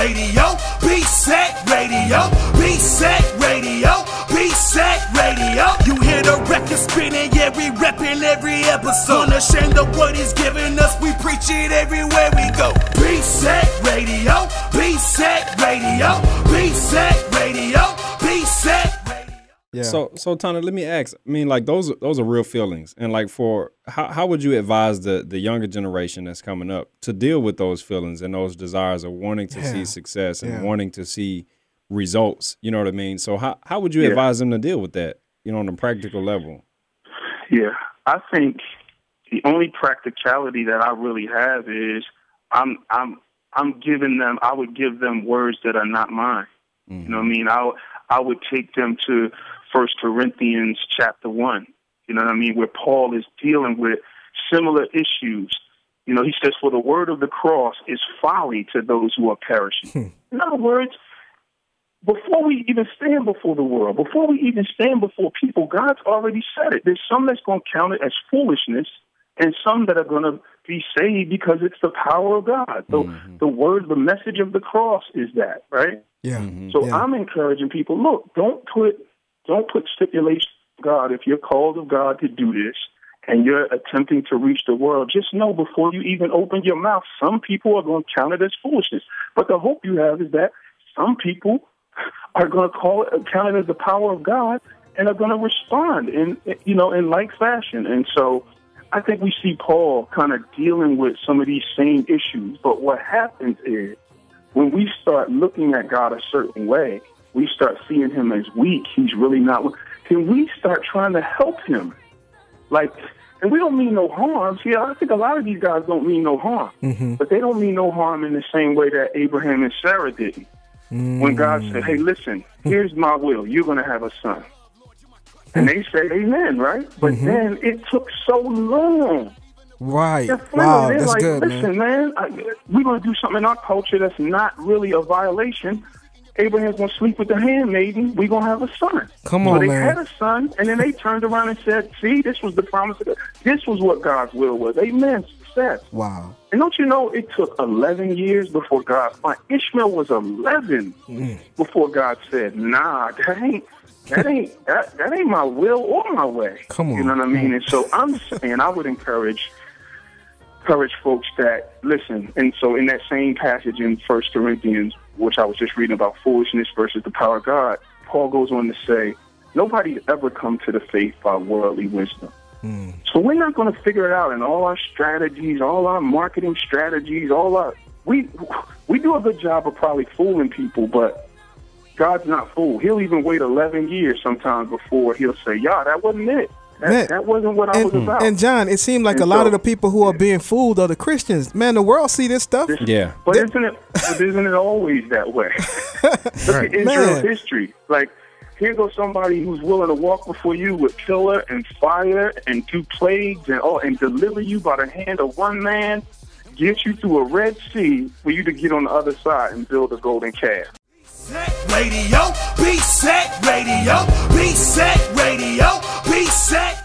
Radio, BSAC Radio, BSAC Radio, BSAC Radio. You hear the record spinning, yeah, we reppin' every episode. Unashamed of what he's giving us, we preach it everywhere we go. BSAC Radio, BSAC Radio, BSAC Radio, BSAC Radio. Yeah. So Tonic, let me ask. I mean, like those are real feelings, and like for how would you advise the younger generation that's coming up to deal with those feelings and those desires of wanting to see success and wanting to see results? You know what I mean? So how would you advise them to deal with that? You know, on a practical level. Yeah, I think the only practicality that I really have is I'm giving them. I would give them words that are not mine. You know what I mean? I would take them to 1 Corinthians chapter 1, you know what I mean, where Paul is dealing with similar issues. You know, he says, for the word of the cross is folly to those who are perishing. In other words, before we even stand before the world, before we even stand before people, God's already said it. There's some that's going to count it as foolishness and some that are going to be saved because it's the power of God. So the word, the message of the cross is that, right? Yeah. So I'm encouraging people, look, don't put stipulations on God. If you're called of God to do this and you're attempting to reach the world, just know before you even open your mouth, some people are going to count it as foolishness. But the hope you have is that some people are going to count it as the power of God and are going to respond in like fashion. And so I think we see Paul kind of dealing with some of these same issues. But what happens is when we start looking at God a certain way, we start seeing him as weak. He's really not. Then we start trying to help him. And we don't mean no harm. See, I think a lot of these guys don't mean no harm. But they don't mean no harm in the same way that Abraham and Sarah didn't. When God said, hey, listen, here's my will. You're going to have a son. And they said, amen, right? But then it took so long. Right. Wow, that's like, good, listen, man, we're going to do something in our culture that's not really a violation. Abraham's going to sleep with the handmaiden. We're going to have a son. Come on, so they man. had a son, and then they turned around and said, see, this was the promise of God. This was what God's will was. Amen. Success. Wow. And don't you know it took 11 years before God, Ishmael was 11 before God said, nah, that ain't my will or my way. Come on. You know what I mean? And so I'm saying I would encourage folks that listen. And so in that same passage in 1 Corinthians, which I was just reading about foolishness versus the power of God, Paul goes on to say, nobody's ever come to the faith by worldly wisdom. So we're not going to figure it out in all our strategies, all our marketing strategies, we do a good job of probably fooling people, but God's not fooled. He'll even wait 11 years sometimes before he'll say, yeah, that wasn't it. That wasn't what I was about. And John, it seemed like a lot of the people who are being fooled are the Christians. Man, the world see this stuff. But isn't it always that way? Look at Israel's history. Like, here goes somebody who's willing to walk before you with pillar and fire and do plagues and deliver you by the hand of one man, get you through a Red Sea for you to get on the other side and build a golden calf. BSAC Radio, BSAC Radio, BSAC Radio, BSAC.